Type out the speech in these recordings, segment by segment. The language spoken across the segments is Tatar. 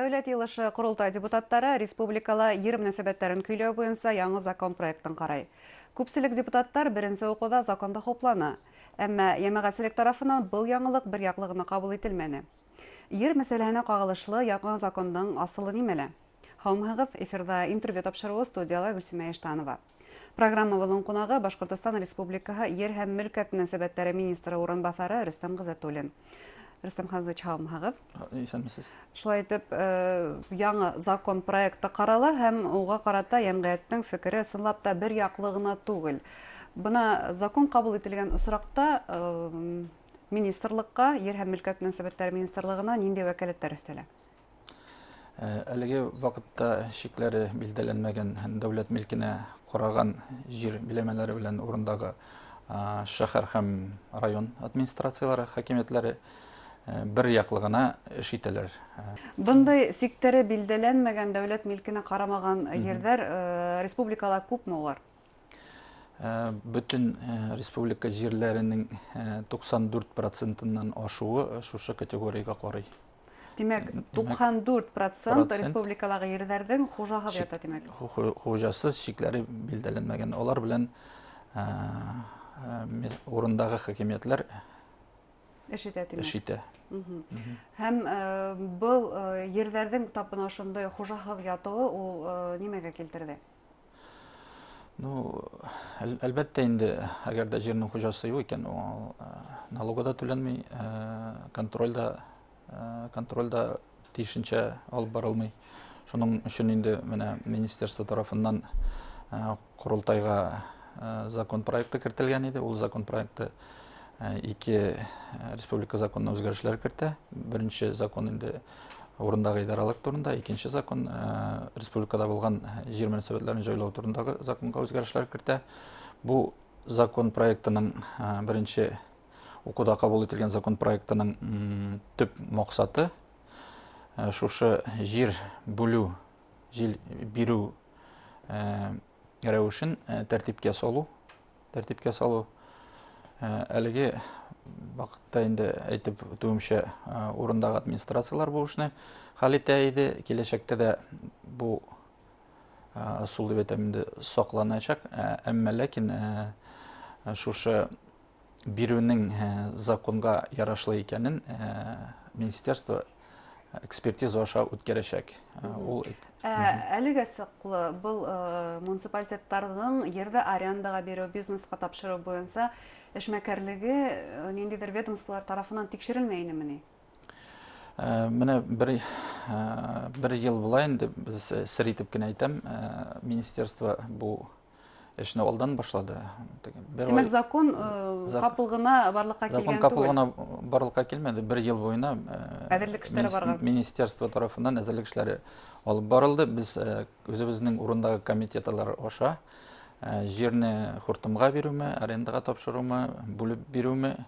Дәүләт Йылышы Курултай депутаттары республикала ер мөнәсәбәтләрен көйләү буенча яңа закон проектын карый. Күпселек депутаттар беренче укуда законда хуплана. Әмма җәмәгатьчелек тарафынан был яңалык бер яклы гына кабул ителмәде. Ер мәсьәләһенә кагылышлы яңа законның асылы нимәлә? Хавымыгыз эфирда интервью тапшыруы студияла Гөлсемә Эштанова. Программабызның кунагы Башкортстан Республикаһы ер һәм мөлкәт мөнәсәбәтләре министры урынбасары Рөстәм Гыззатуллин. Рөстәм хәзрәт хавымыгыз. Исәнмесез. Шулай итеп, яңа закон проекты карала һәм уга карата җәмгыятьнең фикере сынлап та бер яклы гына түгел. Бuna закон кабул ителгән осракта министрлыкка, ер һәм мөлкәт мөнәсәбәтләре министрлыгына нинди вәкаләтләр өстәлә? Әлеге вакытта шикләре билдәләнмәгән дәүләт милкенә караган җир биләмәләре белән урындагы шәһәр һәм район администрацияләре, хакимиятләре бер яклы гына эш итәләр. Бундай сектәре билдәләнмәгән дәүләт милкенә карамаган ерләр республикала күпме улар? Bütün республика җирләренең 94%-нан ашуы шушы категориягә карый. Димәк, 94% республикалагы ерләрнең хуҗаһы ята димәк. Хуҗасыз шикләре билдәләнмәгән. Алар белән урындагы хакимиятләр эш итә. Һәм был ерләрнең тапына шундый хуҗаһыз ятуы ул нимәгә килтерде? Әлбәттә инде, әгәр дә җирнең хуҗасы юк икән, налогы да түләнмәй, контрольда тиешенчә алып барылмый. Шуның өчен инде менә министерство тарафыннан Курултайга закон проекты кертелгән иде. Ул закон проекты ике республика законына үзгәрешләр кертә. Беренче закон инде урындагы идаралык турында, икенче закон республикада булган җир мөнәсәбәтләрен җайлау турындагы законга үзгәрешләр кертә. Бу закон проектының беренче укуда кабул ителгән закон проектының төп максаты шушы җир бүлү, җир бирү рәвешен тәртипкә салу. Әлеге вакытта инде әйтеп үтүемчә урындагы администрациялар бу эшне хәл итә иде. Киләчәктә дә бу ысул дип әйтәм инде сакланачак. Әмма ләкин шушы бирүнең законга ярашлы икәнен министерство экспертиза аша үткәрәчәк. Ул әлегә саклы был муниципалитетларның ердә арендага бирү, бизнеска тапшыру буенча эшмәкәрлеге ниндидер ведомстволар тарафыннан тикшерелмәйнемени? Менә бер ел була инде, без сер итеп кенә әйтәм, министерство бу эшне алдан башлады. Димәк, закон капыл гына барлыкка килгән түгел. Закон капыл гына барлыкка килмәде. Бер ел буена әзерлек эшләре барган. Министерство тарафыннан әзерлек эшләре алып барылды. Без үзебезнең урындагы комитетлар аша җирне хуртымга бирүме, арендага тапшыруме, бүлеп бирүме,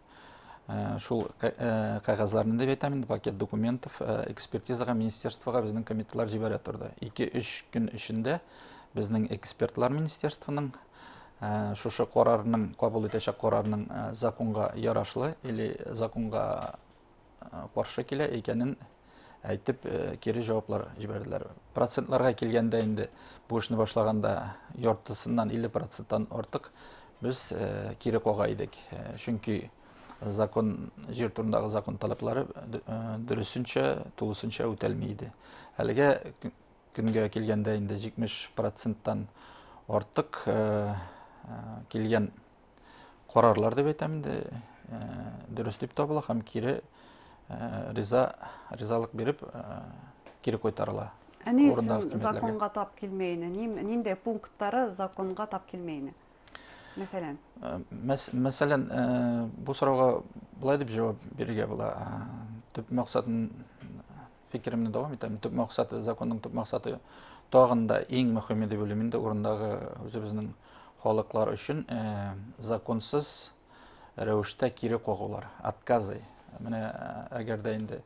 шул кагазларны дип әйтәм инде, пакет документов экспертизага министерствога безнең комитетлар җибәрә торды. 2-3 көн эчендә безнең экспертлар министерствоның шушы карарның, кабул итәчәк карарның законга ярашлы или законга каршы килә икәнен әйтеп кире җаваплар җибәрделәр. Процентларга килгәндә инде бу эшне башлаганда яртысыннан 50%-тан артык без кире кага идек. Чөнки закон, җир турындагы закон талаплары дөресенчә, тулысынча үтәлми иде. Әлегә көнгә килгәндә инде 70%-тан артык килгән карарлар дип әйтәм инде дөрес дип табыла һәм кире ризалык биреп кире кайтарыла. Әни законга тап килмәйне? Нинди пунктлары законга тап килмәйне? Мәсәлән? Мәсәлән, бу сорауга булай дип җавап бирергә була. Төп максатын фикеремне дәвам итәм. Төп максаты, законның төп максаты тагын да иң мөһиме дип уйлыйм инде урындагы үзебезнең халыклар өчен законсыз рәвештә кире кагулар, отказы. Менә әгәр дә инде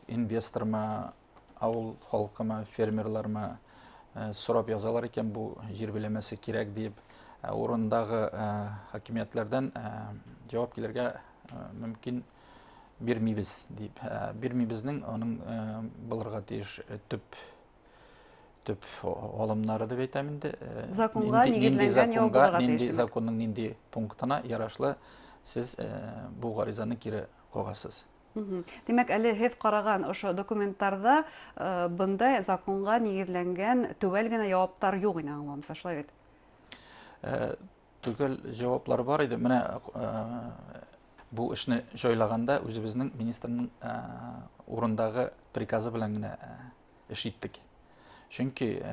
инвесторма, авыл халкыма, фермерларма сорап язалар икән бу җир биләмәсе кирәк дип, урындагы хакимиятләрдән җавап килергә мөмкин бермейбіз deyip. Бермейбізнің оның бұларға тиеш төп олымнары деп айтамын де. Законға негізленген яубылыға Ненде тиеш. законның ненде пунктына ярашлы сіз бұл ғаризаны кері қоғасыз. Демәк, әле һез қараған ошо документтарда бындай законға негізленген түбәл генә яуаптар юк ине аңламса, шулай бит. Түгел жауаплар бар иде. Менә бұл ішні жойлағанда өзіміздің министрның орындағы приказы белән генә эш иттек. Чөнки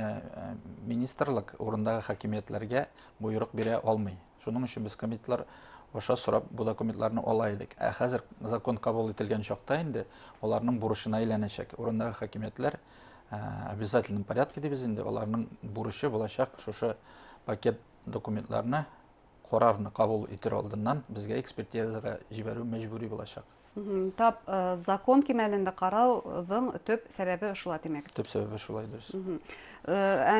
министрлык орындағы хакимиятләргә буйрык бирә алмый. Шуның өчен без комитетлар ошо сорап бу документларны ала идек. Хәзер закон кабул ителгән чакта инде аларның бурычына әйләнәчәк. Орындагы хакимиятләр обязательном порядке дибез инде. Аларның бурычы булачак шушы пакет документларны карарны кабул итер алдыннан безгә экспертизага җибәрү мәҗбүри булачак. Тап закон кимәлендә карауның төп сәбәбе шула димәк. Төп сәбәбе шулай дөрес.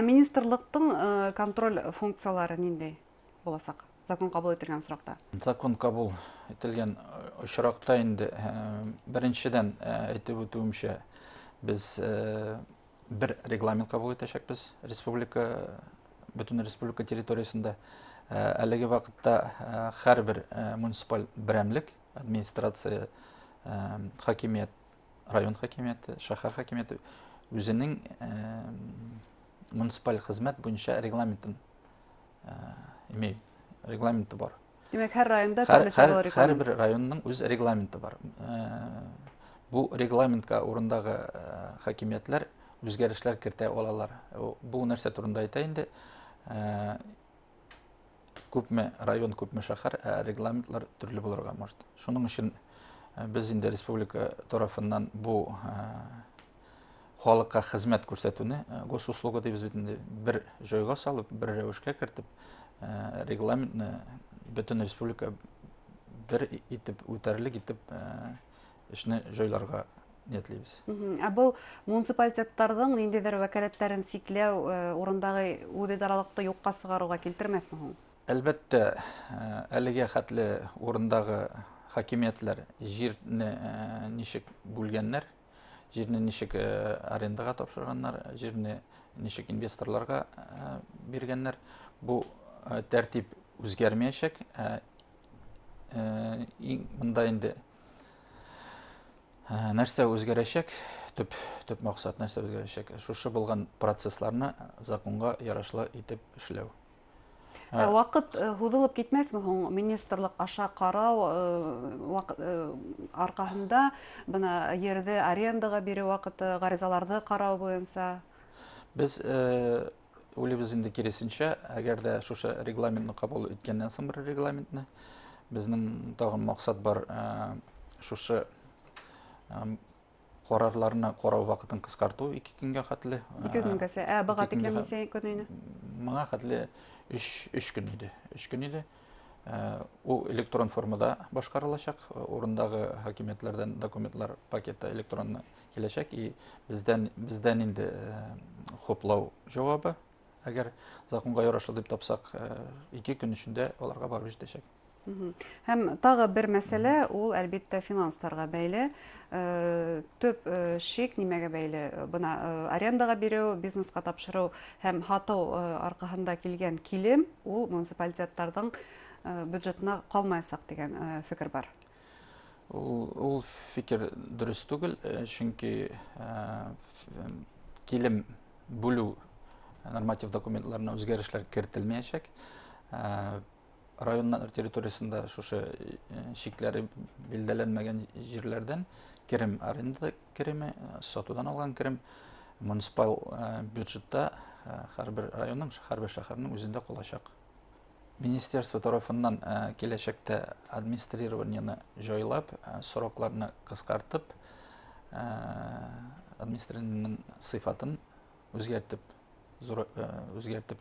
Министрлыктың контроль функциялары нинди буласак? Закон кабул ителгән срокта. Закон кабул ителгән очракта инде беренчедән әйтеп үтүемчә без бер регламент кабул итәчәкбез республика бөтен республика территориясында. Әлеге вакытта һәрбер муниципаль берәмлек администрация, хакимият, район хакимияте, шәһәр хакимияте үзенең муниципаль хезмәт буенча регламентын имей. Регламенты бар. Демәк, һәр районда төрле регламент. Һәрбер районның үз регламенты бар. Бу регламентка урындагы хакимиятләр үзгәрешләр кертә алалар. Бу нәрсә турында әйтә инде. Күпме район, күпме шәһәр регламентлар төрле булырга может. Шуның өчен без инде республика тарафыннан бу халыкка хезмәт күрсәтүне госуслуга дибез бит инде бер җайга салып, бер рәвешкә кертеп регламентны бөтен республика бер итеп үтәрлек итеп эшне җайларга ниятлибез. Бу муниципалитеттарның ниндидер вәкаләтләрен сикләү урындагы үз-идаралыкты юкка сыгаруга килтермәсме һуң? Әлбәттә, әлегә хәтле урындагы хакимиятләр җирне ничек бүлгәннәр, җирне ничек арендага тапшырганнар, җирне ничек инвесторларга биргәннәр. Бу тәртип үзгәрмәячәк. Монда инде нәрсә үзгәрәчәк? Төп максат нәрсә үзгәрәчәк? Шушы булган процессларны законга ярашлы итеп эшләү. Вакыт һузылып китмәсме һуң министрлык аша карау аркаһында бына йөрде арендага бирү вакыты, гаризаларны карау буенча? Без уйлыйбыз инде киресенчә, әгәр дә шушы регламентны кабул иткәннән соң бер регламентны, безнең тагын максат бар шушы карарларны карау вакытын кыскарту 2 көнгә хәтле. 2 көнгәсе. Бага тиклем ничә көн иде? Моңа хәтле 3 көн иде. 3 көн иде. У электрон формада башкарылачак. Урындагы хакимиятләрдән документлар пакеты электронны киләчәк и бездән инде хуплау җавабы. Әгәр законга ярашлы дип тапсак, 2 көн эчендә аларга барып җитәчәк. Һәм тагы бер мәсьәлә, ул әлбәттә финансларга бәйле. Төп шик нимәгә бәйле? Бына арендага бирү, бизнеска тапшыру һәм һату аркаһында килгән килем, ул муниципалитеттарның бюджетына калмаячак дигән фикер бар. Ул фикер дөрес түгел, чөнки килем бүлү норматив документларына үзгәрешләр кертелмәячәк. Районнар территориясында шушы шикләре билдәләнмәгән җирләрдән керем, аренда кереме, сатудан алган керем муниципаль бюджетта һәрбер районның, һәрбер шәһәрнең үзендә калачак. Министерство тарафыннан киләчәктә администрированиены җайлап, срокларны кыскартып, администрированиенең сыйфатын үзгәртеп,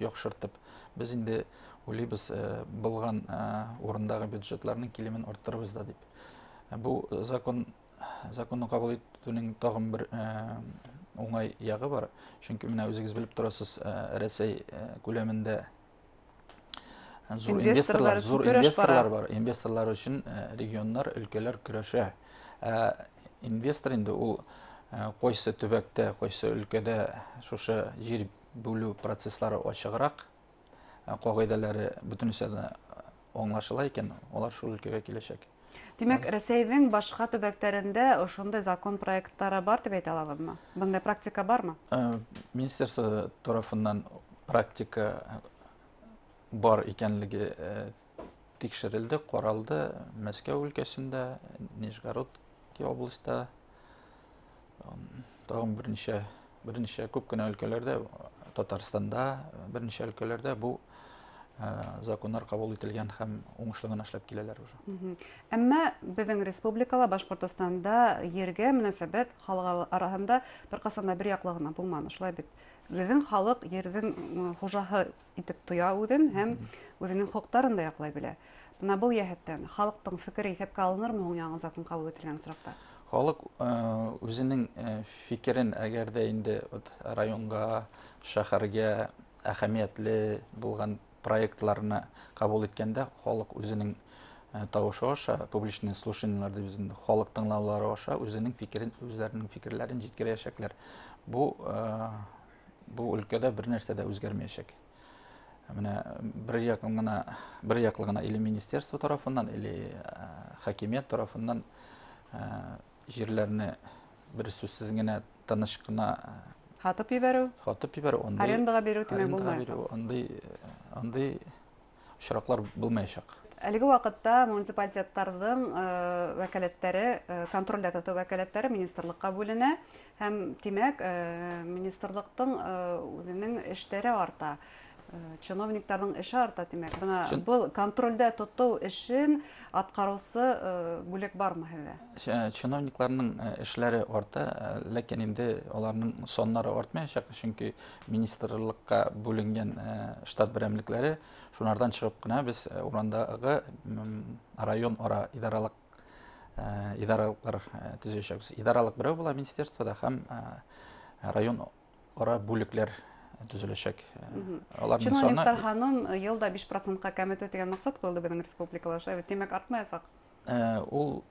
яхшыртып, без инде уйлыйбыз булган урындагы бюджетларның килемен арттырабыз да дип. Бу законны кабул итүнең тагын бер уңай ягы бар. Чөнки менә үзегез белеп торасыз, Рәсәй күләмендә зур инвесторлар бар. Инвесторлар өчен регионнар, өлкәләр көрәшә. Инвестор инде ул койсы төбәктә, койсы өлкәдә шушы җир бүлү процесслары ачыграк, кагыйдәләре бөтенесе дә аңлашыла икән, алар шул өлкәгә киләчәк. Димәк, Рәсәйнең башка төбәкләрендә ошондай закон проекттары бар дип әйтә алабызмы? Бундай практика бармы? Министерство тарафыннан практика бар икәнлеге тикшерелде, каралды. Мәскәү өлкәсендә, Нижегородский областьта, тагын берничә күп кенә өлкәләрдә, Татарстанда берничә өлкәләрдә бу законнар кабул ителгән һәм уңышлы гына эшләп киләләр уже. Әмма безнең республикала, Башкортостанда ергә мөнәсәбәт халык арасында беркайчан да бер яклы гына булмады. Шулай бит. Безнең халык ердән хуҗаһы итеп тоя үзен һәм үзенең хукукларын да яклай белә. Менә бу яһәттән халыктың фикере исәпкә алынырмы ул яңа закон кабул ителгән срокта? Халык үзенең фикерен әгәр дә инде районга, шәһәргә әһәмиятле булган проектларны кабул иткәндә, халык үзенең тавышы аша, публичный слушаниелар дип үзенең халык тыңлаулары аша үзенең үзләренең фикерләрен җиткерәчәкләр. Бу өлкәдә бер нәрсә дә үзгәрмәячәк. Менә бер яклы гына или министерство тарафыннан, или хакимият тарафыннан җирләрне бер сүзсез генә тыныч кына Хатып ебәрү, андай арендага бирү тимәк булмаячак. Андай очраклар булмаячак. Әлеге вакытта муниципалитеттарның вәкаләтләре, контрольдә тоту вәкаләтләре министрлыкка бүленә һәм тимәк министрлыктың үзенең эшләре арта. Чиновникларның эше арта тимәк. Бу контрольдә тоту эшен аткарусы бүлек бармы һеҙҙә? Чиновникларның эшләре арта, ләкин инде аларның соннары артмаячак, чөнки министрлыкка бүленгән штат берәмлекләре шунардан чыгып кына без урандагы район ара идаралыклар төзәчәкбез. Идаралык берәү була министерствода һәм район ара бүлекләр төзеләчәк. Чиновниктар ханым елда 5%-ка кәметү дигән максат куелды безнең республикала. Тимәк артмаячак. Ул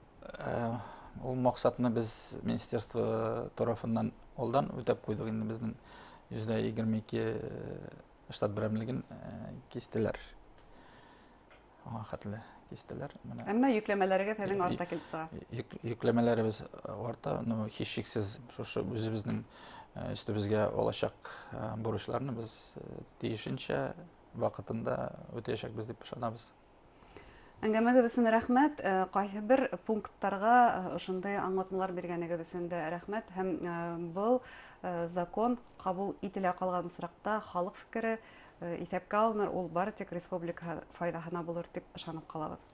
максатны без министерство тарафыннан алдан үтәп куйдык. Инде безнең 22 штат берәмлеген кистеләр. Аңа хәтле кистеләр. Әмма йөкләмәләргә тәнең арта килеп сыга. Йөкләмәләребез арта, һичшиксез шушы үзебезнең üstübizгә алачак бурычларны без тиешенчә вакытында үтәячәкбез дип ышанабыз. Әңгәмәгез өчен рәхмәт. Кайсы бер пунктларга ошондай аңлатмалар биргәнегез өчен дә рәхмәт. Һәм бу закон кабул ителә калган срокта халык фикере исәпкә алыныр, ул бары тик республика файдаһына булыр дип ышанып калабыз.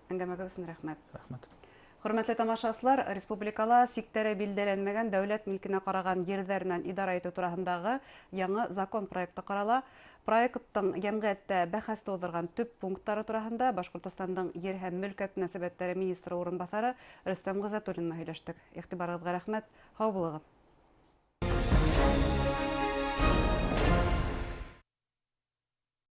Әңгәмәгез өчен рәхмәт. Рәхмәт. Хөрмәтле тамашачылар, республикала сиктәре билдәләнмәгән дәүләт милкенә караган ерләр белән идара итү турысындагы яңа закон проекты карала. Проекттың җәмгыятьтә бәхәс тудырган төп пунктлары турысында Башкортостанның Ер һәм мөлкәт мөнәсәбәтләре министры урынбасары Рөстәм Гыйззәтуллинны һөйләштек. Игътибарыгызга рәхмәт. Һау булыгыз.